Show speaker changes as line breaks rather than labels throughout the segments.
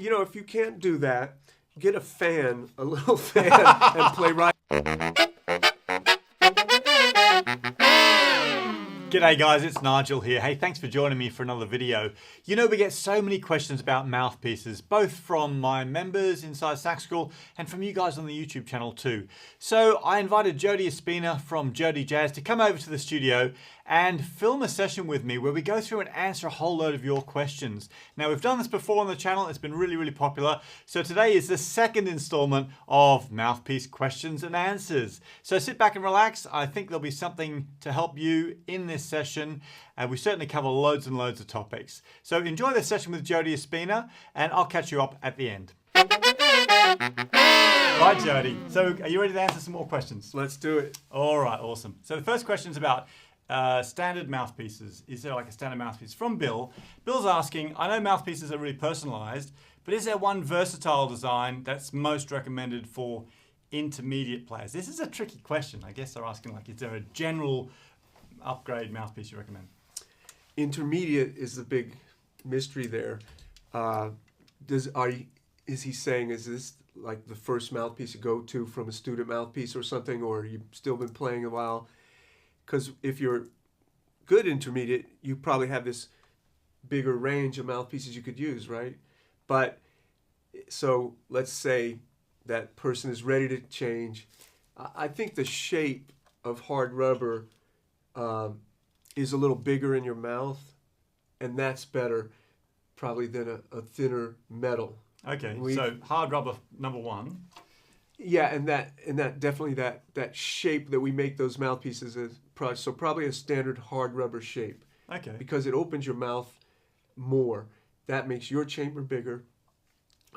you know, if you can't do that, get a fan, a little fan, and play right.
G'day guys, it's Nigel here. Hey, thanks for joining me for another video. You know, we get so many questions about mouthpieces, both from my members inside Sax School and from you guys on the YouTube channel too. So I invited Jody Espina from Jody Jazz to come over to the studio and film a session with me where we go through and answer a whole load of your questions. Now, we've done this before on the channel. It's been really, really popular. So today is the second installment of Mouthpiece Questions and Answers. So sit back and relax. I think there'll be something to help you in this session. We certainly cover loads and loads of topics. So enjoy this session with Jody Espina, and I'll catch you up at the end. Right, Jody. So are you ready to answer some more questions?
Let's do it.
All right, awesome. So the first question is about standard mouthpieces. Is there like a standard mouthpiece? From Bill. Bill's asking, I know mouthpieces are really personalized, but is there one versatile design that's most recommended for intermediate players? This is a tricky question. I guess they're asking, like, is there a general upgrade mouthpiece you recommend?
Intermediate is the big mystery there. Is he saying, is this like the first mouthpiece you go to from a student mouthpiece or something, or you've still been playing a while? Because if you're good intermediate, you probably have this bigger range of mouthpieces you could use, right? But so let's say that person is ready to change. I think the shape of hard rubber is a little bigger in your mouth, and that's better probably than a thinner metal.
Okay, so hard rubber number one.
Yeah, and that definitely that shape that we make those mouthpieces is probably a standard hard rubber shape.
Okay.
Because it opens your mouth more. That makes your chamber bigger.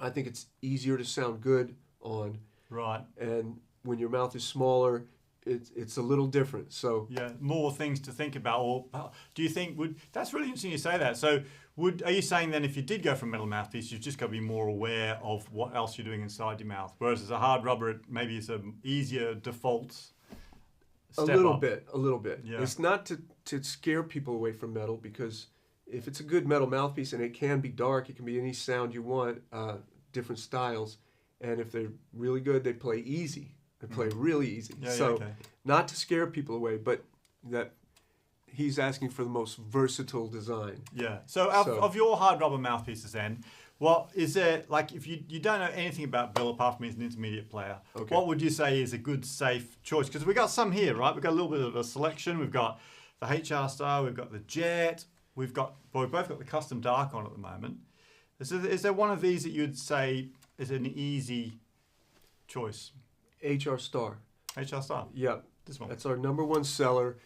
I think it's easier to sound good on.
Right.
And when your mouth is smaller, it's a little different. So
yeah, more things to think about. Or do you think that's really interesting you say that. So are you saying then if you did go for a metal mouthpiece, you've just got to be more aware of what else you're doing inside your mouth? Whereas as a hard rubber, maybe it's an easier default step
a little
up.
bit.
Yeah.
It's not to scare people away from metal, because if it's a good metal mouthpiece, and it can be dark, it can be any sound you want, different styles, and if they're really good, they play easy. They play really easy.
Yeah,
so
okay.
Not to scare people away, but that he's asking for the most versatile design.
Yeah. So of your hard rubber mouthpieces then, what is there, like, if you don't know anything about Bill apart from he's an intermediate player,
okay,
what would you say is a good, safe choice? Because we've got some here, right? We've got a little bit of a selection. We've got the HR Star, we've got the Jet, we've both got the custom dark on at the moment. Is there one of these that you'd say is an easy choice?
HR Star.
HR Star?
Yeah.
This one.
That's our #1 seller.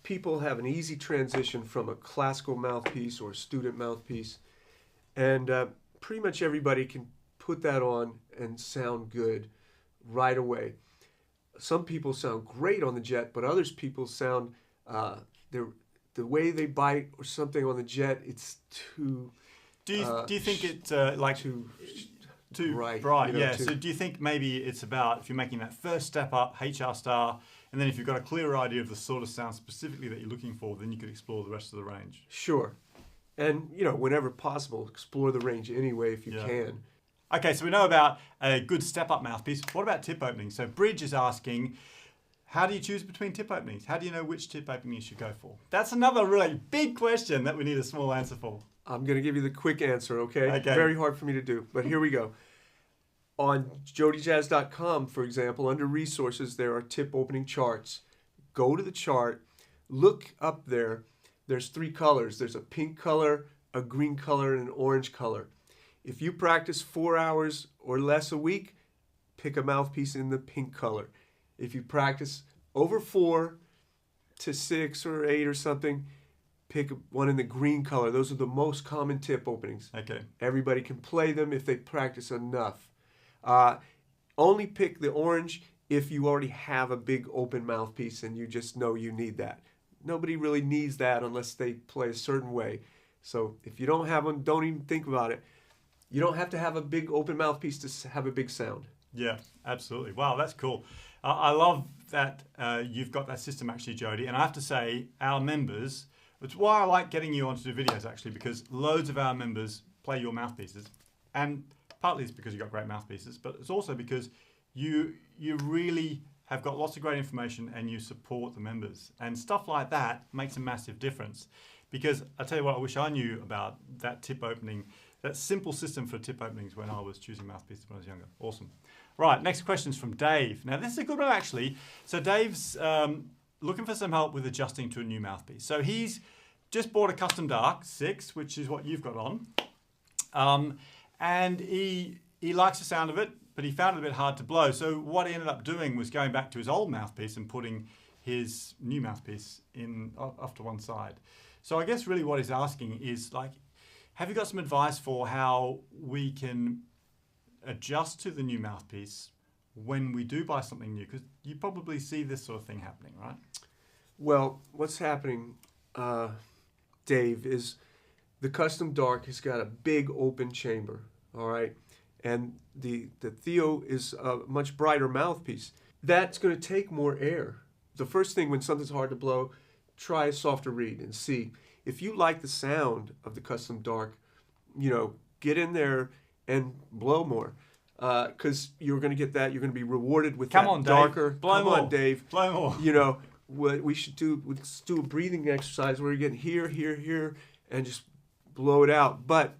People have an easy transition from a classical mouthpiece or a student mouthpiece, and pretty much everybody can put that on and sound good right away. Some people sound great on the Jet, but others people sound the way they bite or something on the Jet, it's too.
Do you think it's like too bright?
You know,
yeah. So do you think maybe it's about, if you're making that first step up, HR Star, and then if you've got a clearer idea of the sort of sound specifically that you're looking for, then you could explore the rest of the range?
Sure. And, you know, whenever possible, explore the range anyway if you can.
Okay, so we know about a good step-up mouthpiece. What about tip openings? So Bridge is asking, how do you choose between tip openings? How do you know which tip opening you should go for? That's another really big question that we need a small answer for.
I'm going to give you the quick answer, okay?
Okay.
Very hard for me to do, but here we go. On jodyjazz.com, for example, under resources, there are tip opening charts. Go to the chart, look up there. There's 3 colors. There's a pink color, a green color, and an orange color. If you practice 4 hours or less a week, pick a mouthpiece in the pink color. If you practice over 4 to 6 or 8 or something, pick one in the green color. Those are the most common tip openings.
Okay.
Everybody can play them if they practice enough. Only pick the orange if you already have a big open mouthpiece and you just know you need that. Nobody really needs that unless they play a certain way. So if you don't have one, don't even think about it. You don't have to have a big open mouthpiece to have a big sound.
Yeah, absolutely. Wow, that's cool. I love that you've got that system actually, Jody. And I have to say, our members, it's why I like getting you onto the videos actually, because loads of our members play your mouthpieces. And partly it's because you've got great mouthpieces, but it's also because you really have got lots of great information and you support the members. And stuff like that makes a massive difference. Because I tell you what, I wish I knew about that tip opening, that simple system for tip openings when I was choosing mouthpieces when I was younger. Awesome. Right, next question's from Dave. Now this is a good one actually. So Dave's looking for some help with adjusting to a new mouthpiece. So he's just bought a custom dark 6, which is what you've got on. And he likes the sound of it, but he found it a bit hard to blow. So what he ended up doing was going back to his old mouthpiece and putting his new mouthpiece in off to one side. So I guess really what he's asking is like, have you got some advice for how we can adjust to the new mouthpiece when we do buy something new? Because you probably see this sort of thing happening, right?
Well, what's happening, Dave, is the custom dark has got a big open chamber, all right? And the Theo is a much brighter mouthpiece. That's going to take more air. The first thing when something's hard to blow, try a softer reed and see. If you like the sound of the custom dark, get in there and blow more. Because you're going to get that. You're going to be rewarded with
Come
that
on,
darker.
Dave. Blow
Come
more.
on, Dave.
Blow more.
What we should do, let's do a breathing exercise where you're getting here, here, here, and just blow it out. But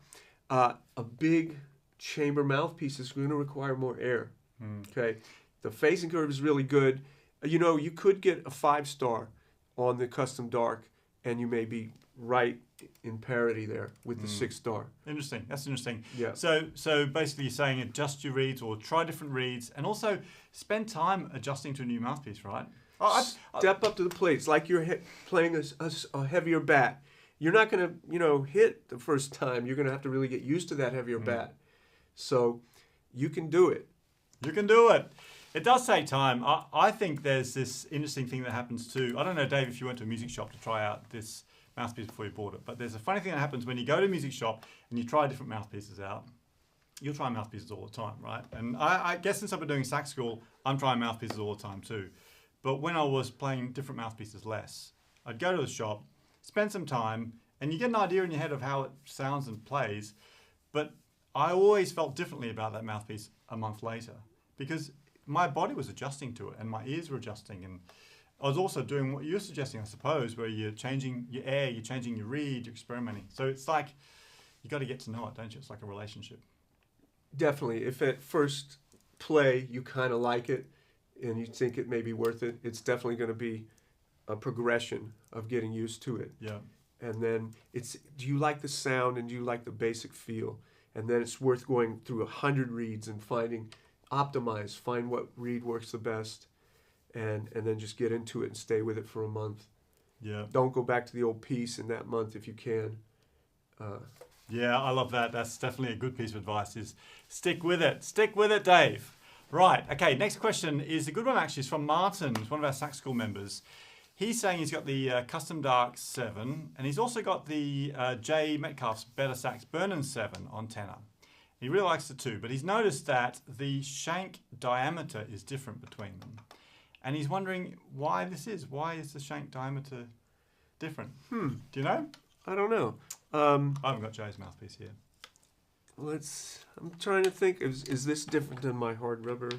a big chamber mouthpiece is going to require more air. Okay, the phasing curve is really good. You could get a 5-star on the custom dark, and you may be right in parity there with the 6-star.
Interesting. That's interesting.
Yeah.
So basically, you're saying adjust your reeds or try different reeds, and also spend time adjusting to a new mouthpiece, right?
Step up to the plate. It's like you're playing a heavier bat. You're not going to, hit the first time. You're going to have to really get used to that heavier bat. So you can do it.
You can do it. It does take time. I think there's this interesting thing that happens too. I don't know, Dave, if you went to a music shop to try out this mouthpiece before you bought it, but there's a funny thing that happens when you go to a music shop and you try different mouthpieces out. You'll try mouthpieces all the time, right? And I guess since I've been doing sax school, I'm trying mouthpieces all the time too. But when I was playing different mouthpieces less, I'd go to the shop, spend some time, and you get an idea in your head of how it sounds and plays. But I always felt differently about that mouthpiece a month later because my body was adjusting to it and my ears were adjusting. And I was also doing what you're suggesting, I suppose, where you're changing your air, you're changing your reed, you're experimenting. So it's like, you got to get to know it, don't you? It's like a relationship.
Definitely. If at first play you kind of like it and you think it may be worth it, it's definitely going to be a progression of getting used to it.
Yeah.
And then do you like the sound and do you like the basic feel? And then it's worth going through 100 reeds and find what reed works the best, and then just get into it and stay with it for a month.
Yeah.
Don't go back to the old piece in that month if you can.
Yeah, I love that. That's definitely a good piece of advice, is stick with it. Stick with it, Dave. Right, okay, next question is a good one actually. It's from Martin, who's one of our sax school members. He's saying he's got the Custom Dark 7, and he's also got the J. Metcalf's Better Sax Burnin' 7 on tenor. He really likes the two, but he's noticed that the shank diameter is different between them. And he's wondering why this is. Why is the shank diameter different? Do you know?
I don't know.
I haven't got Jay's mouthpiece here.
I'm trying to think. Is this different than my hard rubber?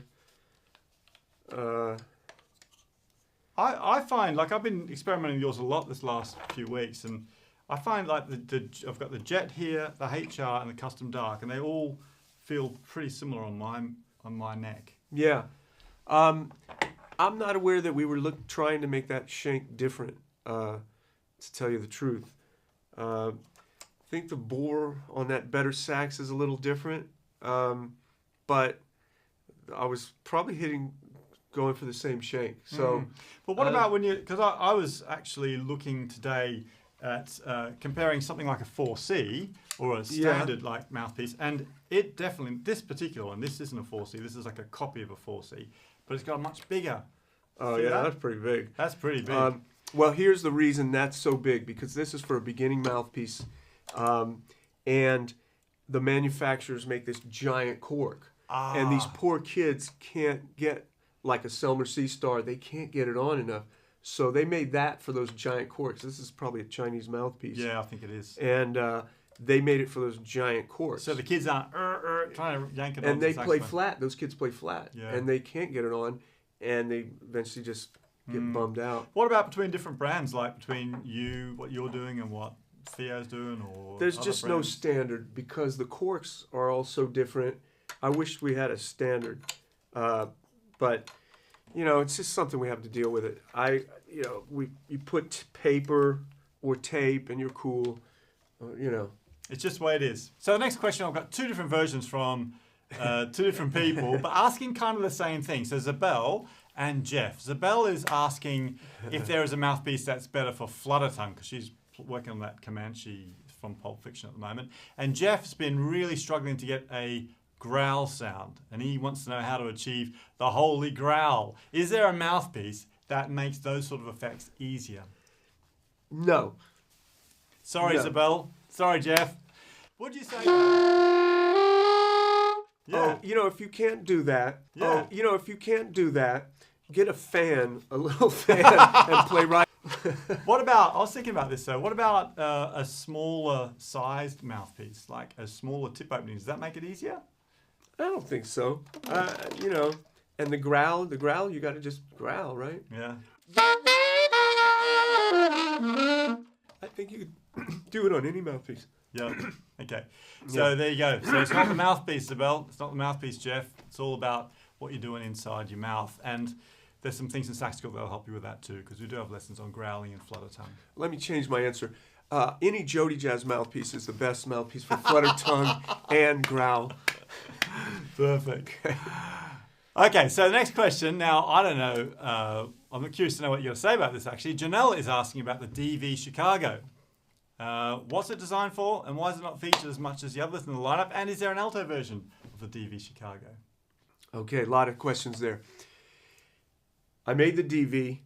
I find, like, I've been experimenting with yours a lot this last few weeks, and I find like I've got the Jet here, the HR, and the Custom Dark, and they all feel pretty similar on my neck.
Yeah. I'm not aware that we were trying to make that shank different, to tell you the truth. I think the bore on that Better Sax is a little different, but I was probably going for the same shank. So,
but what about when because I was actually looking today at comparing something like a 4C or a standard like mouthpiece, and it definitely, this particular one, this isn't a 4C, this is like a copy of a 4C, but it's got a much bigger.
Oh yeah, that's pretty big.
That's pretty big.
Well, here's the reason that's so big, because this is for a beginning mouthpiece, and the manufacturers make this giant cork, and these poor kids can't get like a Selmer C-Star, they can't get it on enough. So they made that for those giant corks. This is probably a Chinese mouthpiece.
Yeah, I think it is.
And they made it for those giant corks.
So the kids aren't trying to yank it on.
And they play flat. Those kids play flat.
Yeah.
And they can't get it on, and they eventually just get bummed out.
What about between different brands, like between what you're doing and what Theo's doing? Or
there's just no standard because the corks are all so different. I wish we had a standard. But, it's just something we have to deal with it. You put paper or tape and you're cool,
It's just the way it is. So the next question, I've got two different versions from two different people, but asking kind of the same thing. So Zabel and Jeff. Zabel is asking if there is a mouthpiece that's better for flutter tongue, because she's working on that Comanche from Pulp Fiction at the moment. And Jeff's been really struggling to get a growl sound, and he wants to know how to achieve the holy growl. Is there a mouthpiece that makes those sort of effects easier?
No.
Sorry,
No.
Isabel. Sorry, Jeff. What'd you say? Yeah.
Oh, if you can't do that,
Yeah.
if you can't do that, get a little fan, and play right.
What about, I was thinking about this though, what about a smaller sized mouthpiece, like a smaller tip opening? Does that make it easier?
I don't think so. And the growl, you got to just growl, right?
Yeah.
I think you could do it on any mouthpiece.
Yeah. Okay. So there you go. So it's not the mouthpiece, Isabel. It's not the mouthpiece, Jeff. It's all about what you're doing inside your mouth. And there's some things in Sax School that'll help you with that too, because we do have lessons on growling and flutter tongue.
Let me change my answer. Any Jody Jazz mouthpiece is the best mouthpiece for flutter tongue and growl.
Perfect. Okay, so the next question. Now, I don't know. I'm curious to know what you're going to say about this, actually. Janelle is asking about the DV Chicago. What's it designed for, and why is it not featured as much as the others in the lineup? And is there an alto version of the DV Chicago?
Okay, a lot of questions there. I made the DV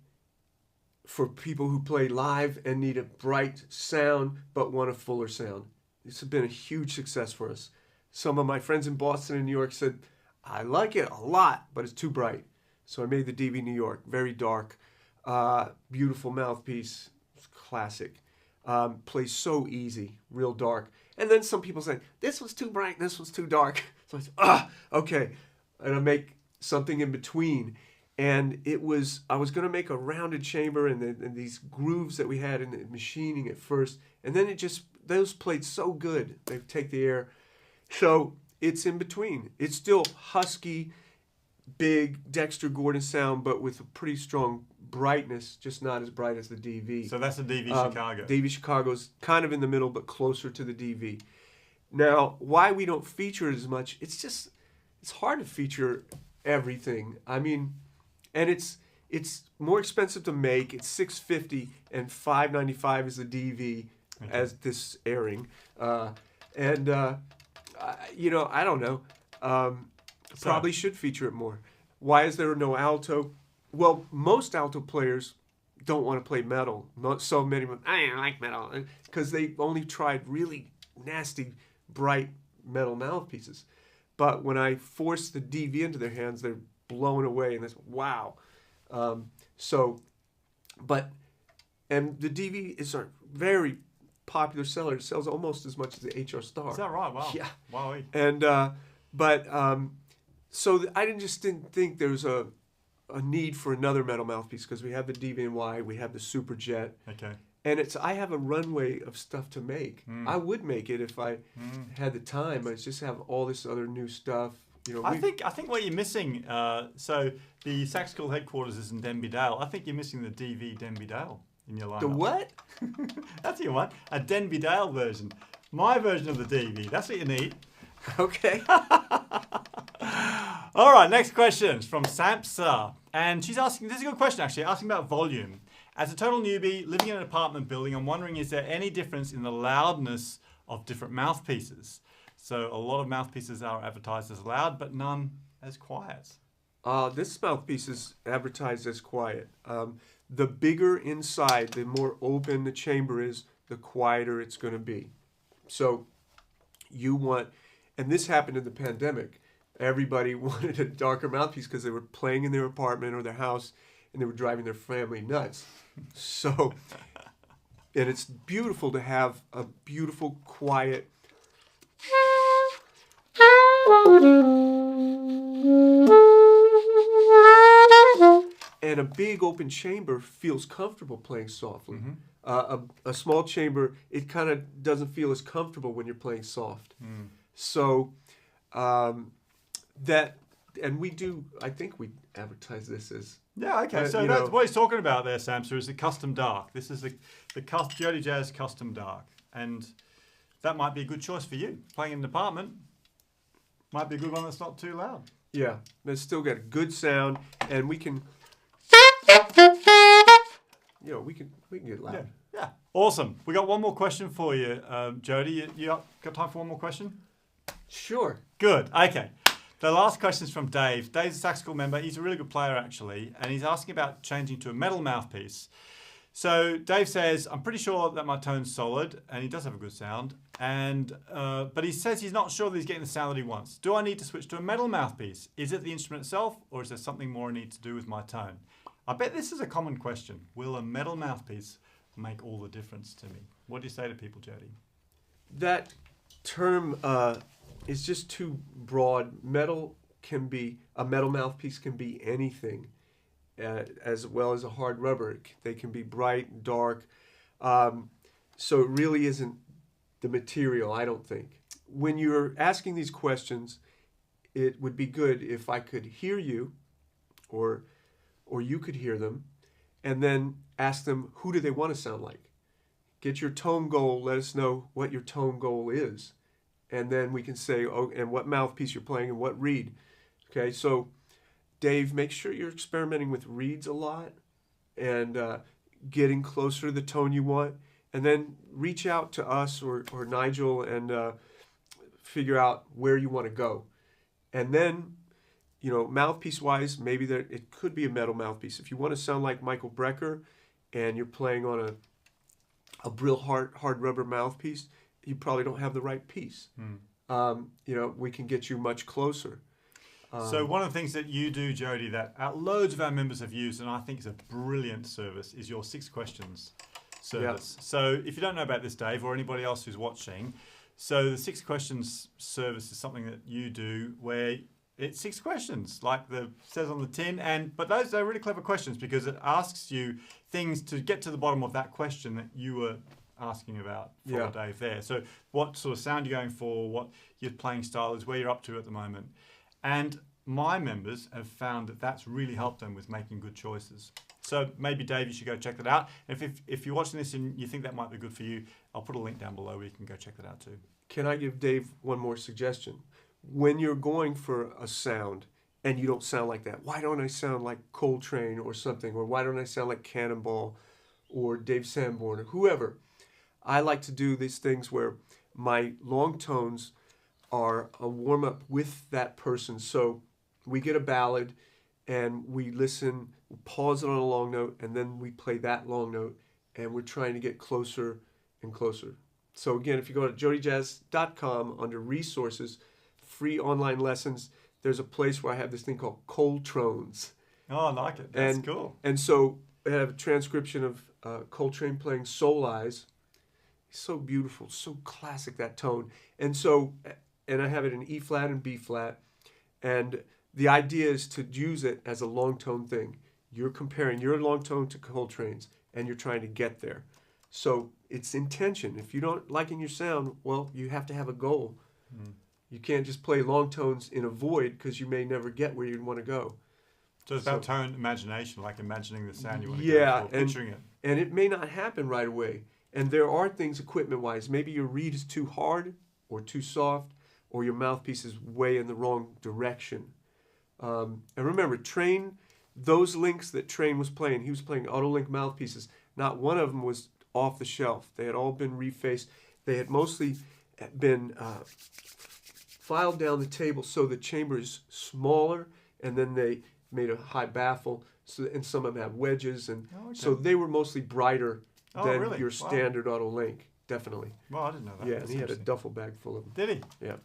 for people who play live and need a bright sound but want a fuller sound. This has been a huge success for us. Some of my friends in Boston and New York said, I like it a lot, but it's too bright. So I made the DV New York, very dark, beautiful mouthpiece, classic. Plays so easy, real dark. And then some people say, this was too bright, this was too dark. So I said, okay. And I make something in between. And I was going to make a rounded chamber and these grooves that we had in the machining at first. And then those played so good. They take the air. So it's in between. It's still husky, big Dexter Gordon sound, but with a pretty strong brightness, just not as bright as the DV.
So that's the DV Chicago.
DV Chicago's kind of in the middle, but closer to the DV. Now, why we don't feature it as much, it's hard to feature everything. I mean, and it's more expensive to make. It's $650 and $595 is the DV as this airing. I don't know. Probably should feature it more. Why is there no alto? Well, most alto players don't want to play metal. Not so many of them, I don't like metal, because they only tried really nasty, bright metal mouthpieces. But when I force the DV into their hands, they're blown away, and that's wow. And the DV is a very popular seller. It sells almost as much as the HR Star.
Is that right? Wow.
Yeah.
Wow.
And I didn't think there was a need for another metal mouthpiece because we have the DV&Y, we have the Super Jet.
Okay.
And I have a runway of stuff to make. I would make it if I had the time. I just have all this other new stuff.
I think what you're missing. So the Sax School headquarters is in Denby Dale. I think you're missing the DV Denby Dale in your lineup.
The what?
That's your one. A Denby Dale version. My version of the DV. That's what you need.
Okay.
All right, next question is from Samsa. And she's asking, this is a good question actually, asking about volume. As a total newbie, living in an apartment building, I'm wondering, is there any difference in the loudness of different mouthpieces? So a lot of mouthpieces are advertised as loud, but none as quiet.
This mouthpiece is advertised as quiet. The bigger inside, the more open the chamber is, the quieter it's going to be. So and this happened in the pandemic. Everybody wanted a darker mouthpiece because they were playing in their apartment or their house and they were driving their family nuts. So And it's beautiful to have a beautiful, quiet. And a big open chamber feels comfortable playing softly. A small chamber, it kind of doesn't feel as comfortable when you're playing soft. So and we do, I think we advertise this as...
Yeah, okay. So that's what he's talking about there, Samsa, is the custom dark. This is the Jody Jazz custom dark. And that might be a good choice for you. Playing in an apartment might be a good one that's not too loud.
Yeah, but it's still got a good sound, and we can... we can get loud.
Yeah. Awesome. We got one more question for you, Jody. You got time for one more question?
Sure.
Good. Okay. The last question is from Dave. Dave's a Sax School member. He's a really good player, actually, and he's asking about changing to a metal mouthpiece. So Dave says, I'm pretty sure that my tone's solid, and he does have a good sound, but he says he's not sure that he's getting the sound that he wants. Do I need to switch to a metal mouthpiece? Is it the instrument itself, or is there something more I need to do with my tone? I bet this is a common question. Will a metal mouthpiece make all the difference to me? What do you say to people, Jody?
That term is just too broad. A metal mouthpiece can be anything, as well as a hard rubber. They can be bright, dark. So it really isn't the material, I don't think. When you're asking these questions, it would be good if I could hear you, or you could hear them, and then ask them, who do they want to sound like? Get your tone goal, let us know what your tone goal is. And then we can say, and what mouthpiece you're playing and what reed. Okay, so Dave, make sure you're experimenting with reeds a lot and getting closer to the tone you want. And then reach out to us or Nigel and figure out where you want to go. And then, mouthpiece-wise, maybe it could be a metal mouthpiece. If you want to sound like Michael Brecker and you're playing on a real hard rubber mouthpiece, you probably don't have the right piece. We can get you much closer.
So one of the things that you do, Jody, that loads of our members have used, and I think is a brilliant service, is your 6 questions service. Yep. So if you don't know about this, Dave, or anybody else who's watching, so the 6 questions service is something that you do where it's 6 questions, like it says on the tin, but those are really clever questions because it asks you things to get to the bottom of that question that you were asking about for Dave there. So what sort of sound you're going for, what your playing style is, where you're up to at the moment. And my members have found that that's really helped them with making good choices. So maybe, Dave, you should go check that out. If you're watching this and you think that might be good for you, I'll put a link down below where you can go check that out too.
Can I give Dave one more suggestion? When you're going for a sound and you don't sound like that, why don't I sound like Coltrane or something? Or why don't I sound like Cannonball or Dave Sanborn or whoever? I like to do these things where my long tones are a warm-up with that person. So we get a ballad and we listen, we pause it on a long note, and then we play that long note, and we're trying to get closer and closer. So again, if you go to jodyjazz.com under resources, free online lessons, there's a place where I have this thing called Coltrones.
Oh, I like it. That's cool.
And so I have a transcription of Coltrane playing Soul Eyes. So beautiful, so classic, that tone. And I have it in E flat and B flat. And the idea is to use it as a long tone thing. You're comparing your long tone to Coltrane's and you're trying to get there. So it's intention. If you don't liking your sound, well, you have to have a goal. You can't just play long tones in a void because you may never get where you want to go.
So it's about tone imagination, like imagining the sound you want to go for, picturing it.
And it may not happen right away. And there are things equipment-wise. Maybe your reed is too hard or too soft, or your mouthpiece is way in the wrong direction. And remember, those links that Train was playing, he was playing auto-link mouthpieces. Not one of them was off the shelf. They had all been refaced. They had mostly been filed down the table so the chamber is smaller, and then they made a high baffle, and some of them have wedges, and so they were mostly brighter than your standard auto link, definitely.
Well, I didn't know that.
Yeah, and he had a duffel bag full of them.
Did he?
Yeah.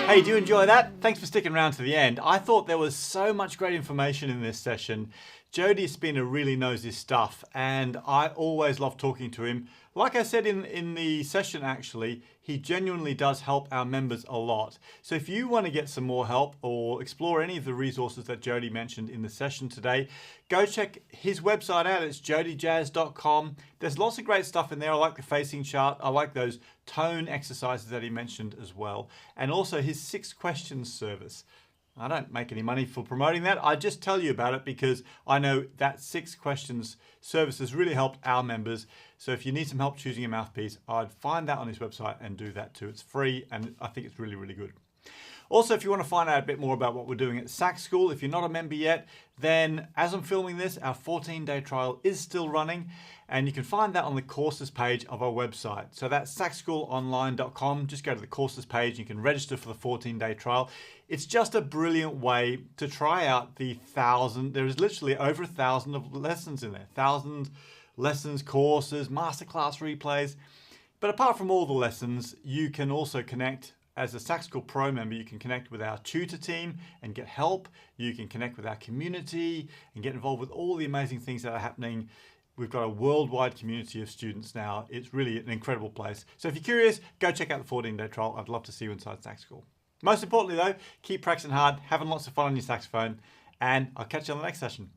Hey, do you enjoy that? Thanks for sticking around to the end. I thought there was so much great information in this session. Jody Espina really knows his stuff, and I always love talking to him. Like I said in the session, actually, he genuinely does help our members a lot. So if you want to get some more help or explore any of the resources that Jody mentioned in the session today, go check his website out. It's jodyjazz.com. There's lots of great stuff in there. I like the facing chart. I like those tone exercises that he mentioned as well. And also his 6 questions service. I don't make any money for promoting that. I just tell you about it because I know that 6 questions service has really helped our members. So if you need some help choosing a mouthpiece, I'd find that on his website and do that too. It's free and I think it's really, really good. Also, if you want to find out a bit more about what we're doing at Sax School, if you're not a member yet, then as I'm filming this, our 14-day trial is still running, and you can find that on the courses page of our website. So that's saxschoolonline.com. Just go to the courses page. You can register for the 14-day trial. It's just a brilliant way to try out the 1,000. There is literally over 1,000 of lessons in there. 1,000 lessons, courses, masterclass replays. But apart from all the lessons, you can also connect. As a Sax School Pro member, you can connect with our tutor team and get help. You can connect with our community and get involved with all the amazing things that are happening. We've got a worldwide community of students now. It's really an incredible place. So if you're curious, go check out the 14-day trial. I'd love to see you inside Sax School. Most importantly though, keep practicing hard, having lots of fun on your saxophone, and I'll catch you on the next session.